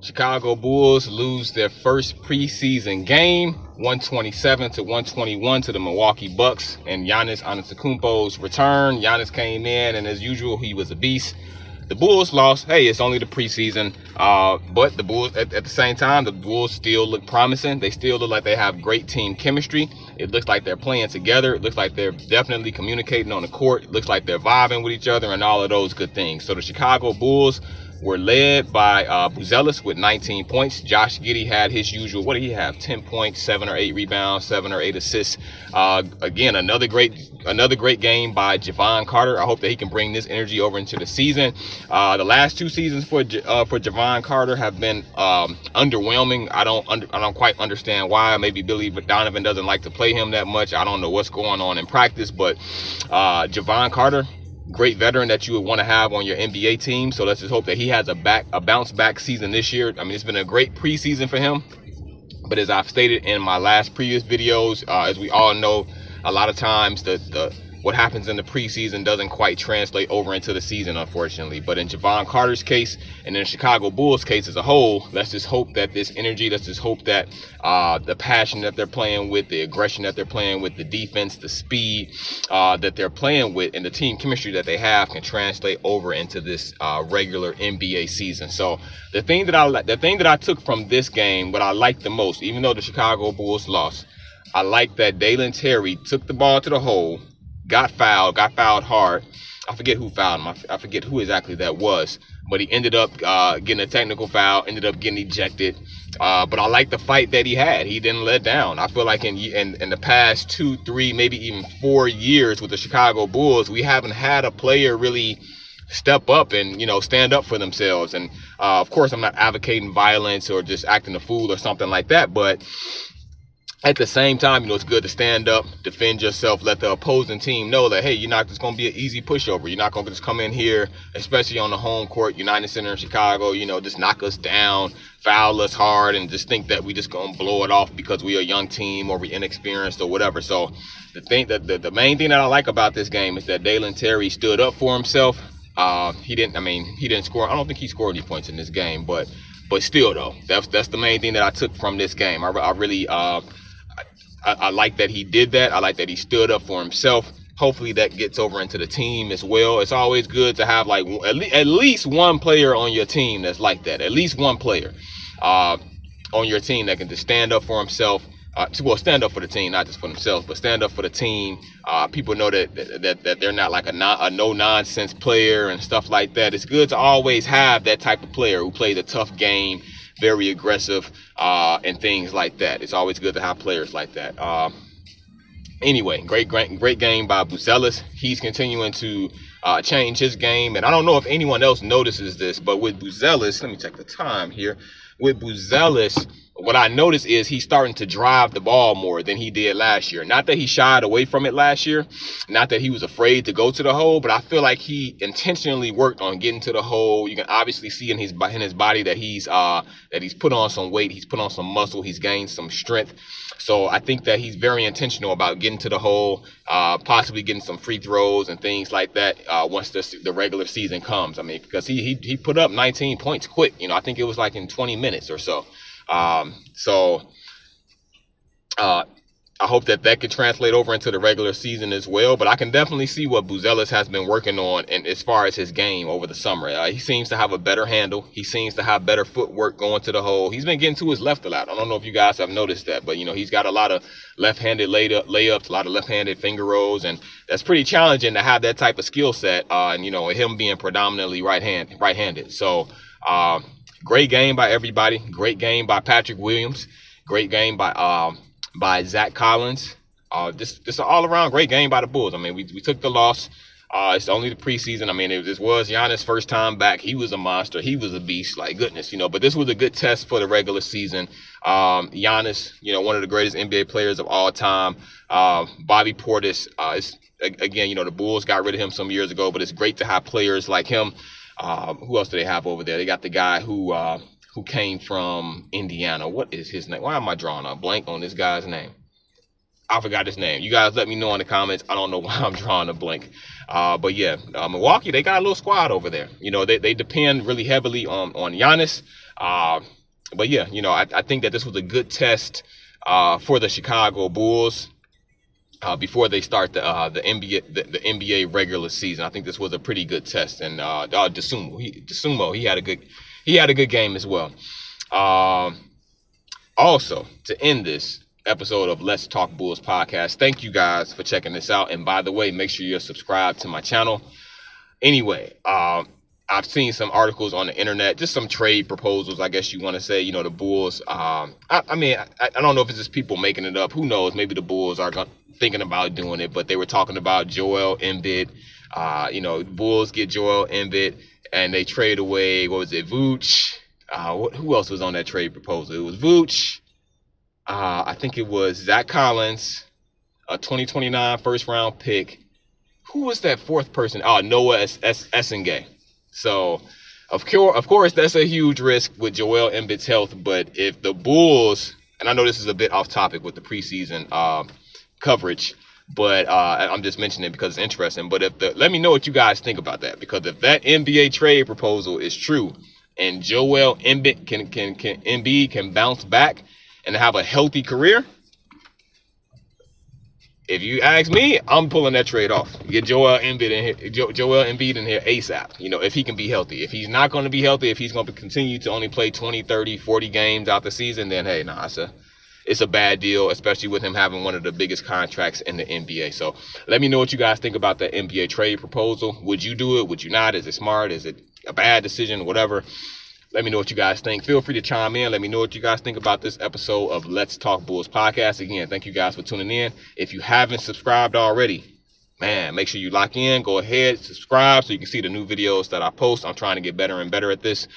Chicago Bulls lose their first preseason game, 127-121 to the Milwaukee Bucks. And Giannis Antetokounmpo's return. Giannis came in, and as usual, he was a beast. The Bulls lost. Hey, it's only the preseason. But the Bulls, at the same time, the Bulls still look promising. They still look like they have great team chemistry. It looks like they're playing together. It looks like they're definitely communicating on the court. It looks like they're vibing with each other and all of those good things. So the Chicago Bulls were led by Buzelis with 19 points. Josh Giddey had his usual, what did he have? 10 points, 7 or 8 rebounds, 7 or 8 assists. Again, another great game by Jevon Carter. I hope that he can bring this energy over into the season. The last 2 seasons for Jevon Carter have been underwhelming. I don't quite understand why. Maybe Billy Donovan doesn't like to play him that much. I don't know what's going on in practice, but Jevon Carter, great veteran that you would want to have on your NBA team. So let's just hope that he has a bounce back season this year. I mean, it's been a great preseason for him, but as I've stated in my previous videos, as we all know, a lot of times what happens in the preseason doesn't quite translate over into the season, unfortunately. But in Jevon Carter's case and in the Chicago Bulls case as a whole, let's just hope that this energy, let's just hope that the passion that they're playing with, the aggression that they're playing with, the defense, the speed that they're playing with, and the team chemistry that they have can translate over into this regular NBA season. So the thing that I took from this game, what I liked the most, even though the Chicago Bulls lost, I like that Dalen Terry took the ball to the hole, got fouled hard. I forget who fouled him. I forget who exactly that was, but he ended up getting a technical foul, ended up getting ejected. But I like the fight that he had. He didn't let down. I feel like in the past 2, 3, maybe even 4 years with the Chicago Bulls, we haven't had a player really step up and, stand up for themselves. And of course, I'm not advocating violence or just acting a fool or something like that, but at the same time, it's good to stand up, defend yourself, let the opposing team know that, hey, you're not just going to be an easy pushover. You're not going to just come in here, especially on the home court, United Center in Chicago, just knock us down, foul us hard, and just think that we just going to blow it off because we're a young team or we're inexperienced or whatever. So the main thing that I like about this game is that Dalen Terry stood up for himself. He didn't score. I don't think he scored any points in this game, but still though, that's the main thing that I took from this game. I like that he did that. I like that he stood up for himself. Hopefully that gets over into the team as well. It's always good to have like at least one player on your team that's like that. At least one player on your team that can just stand up for himself. Stand up for the team, not just for themselves, but stand up for the team. People know that they're not like a no-nonsense player and stuff like that. It's good to always have that type of player who plays a tough game, very aggressive, and things like that. It's always good to have players like that. Anyway, great game by Buzelis. He's continuing to change his game, and I don't know if anyone else notices this, but with Buzelis, let me check the time here. With Buzelis, what I noticed is he's starting to drive the ball more than he did last year. Not that he shied away from it last year, not that he was afraid to go to the hole, but I feel like he intentionally worked on getting to the hole. You can obviously see in his body that he's put on some weight, he's put on some muscle, he's gained some strength. So I think that he's very intentional about getting to the hole, possibly getting some free throws and things like that once the regular season comes. I mean, because he put up 19 points quick. I think it was like in 20 minutes or so. I hope that could translate over into the regular season as well. But I can definitely see what Buzelis has been working on, and as far as his game over the summer, he seems to have a better handle. He seems to have better footwork going to the hole. He's been getting to his left a lot. I don't know if you guys have noticed that, but he's got a lot of left-handed layups, a lot of left-handed finger rolls, and that's pretty challenging to have that type of skill set. And him being predominantly right-handed. So great game by everybody. Great game by Patrick Williams. Great game by Zach Collins. Just an all-around great game by the Bulls. I mean, we took the loss. It's only the preseason. I mean, this was Giannis' first time back. He was a monster. He was a beast, like goodness, But this was a good test for the regular season. Giannis, one of the greatest NBA players of all time. Bobby Portis, again, the Bulls got rid of him some years ago, but it's great to have players like him. Who else do they have over there? They got the guy who came from Indiana. What is his name? Why am I drawing a blank on this guy's name? I forgot his name. You guys let me know in the comments. I don't know why I'm drawing a blank. But yeah, Milwaukee, they got a little squad over there. You know, they depend really heavily on Giannis. But yeah, you know, I think that this was a good test for the Chicago Bulls before they start the NBA regular season. I think this was a pretty good test. And Dosunmu, he had a good game as well. Also, to end this episode of Let's Talk Bulls podcast, thank you guys for checking this out. And by the way, make sure you're subscribed to my channel. Anyway, I've seen some articles on the internet, just some trade proposals, I guess you want to say. You know, the Bulls, I don't know if it's just people making it up. Who knows? Maybe the Bulls are thinking about doing it, but they were talking about Joel Embiid. You know, Bulls get Joel Embiid, and they trade away, what was it, Vooch? Who else was on that trade proposal? It was Vooch. I think it was Zach Collins, a 2029 first-round pick. Who was that fourth person? Noah Essengay. So, of course, that's a huge risk with Joel Embiid's health. But if the Bulls, and I know this is a bit off topic with the preseason coverage, but I'm just mentioning it because it's interesting. But let me know what you guys think about that, because if that NBA trade proposal is true and Joel Embiid can bounce back and have a healthy career, if you ask me, I'm pulling that trade off. Get Joel Embiid in here ASAP. You know, if he can be healthy. If he's not going to be healthy, if he's going to continue to only play 20, 30, 40 games out the season, then hey, nah, it's a bad deal, especially with him having one of the biggest contracts in the NBA. So let me know what you guys think about that NBA trade proposal. Would you do it? Would you not? Is it smart? Is it a bad decision? Whatever. Let me know what you guys think. Feel free to chime in. Let me know what you guys think about this episode of Let's Talk Bulls podcast. Again, thank you guys for tuning in. If you haven't subscribed already, man, make sure you lock in. Go ahead, subscribe so you can see the new videos that I post. I'm trying to get better and better at this.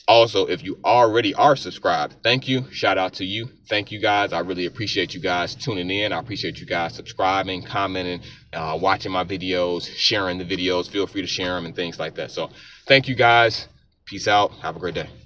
Also, if you already are subscribed, thank you. Shout out to you. Thank you guys. I really appreciate you guys tuning in. I appreciate you guys subscribing, commenting, watching my videos, sharing the videos. Feel free to share them and things like that. So thank you guys. Peace out. Have a great day.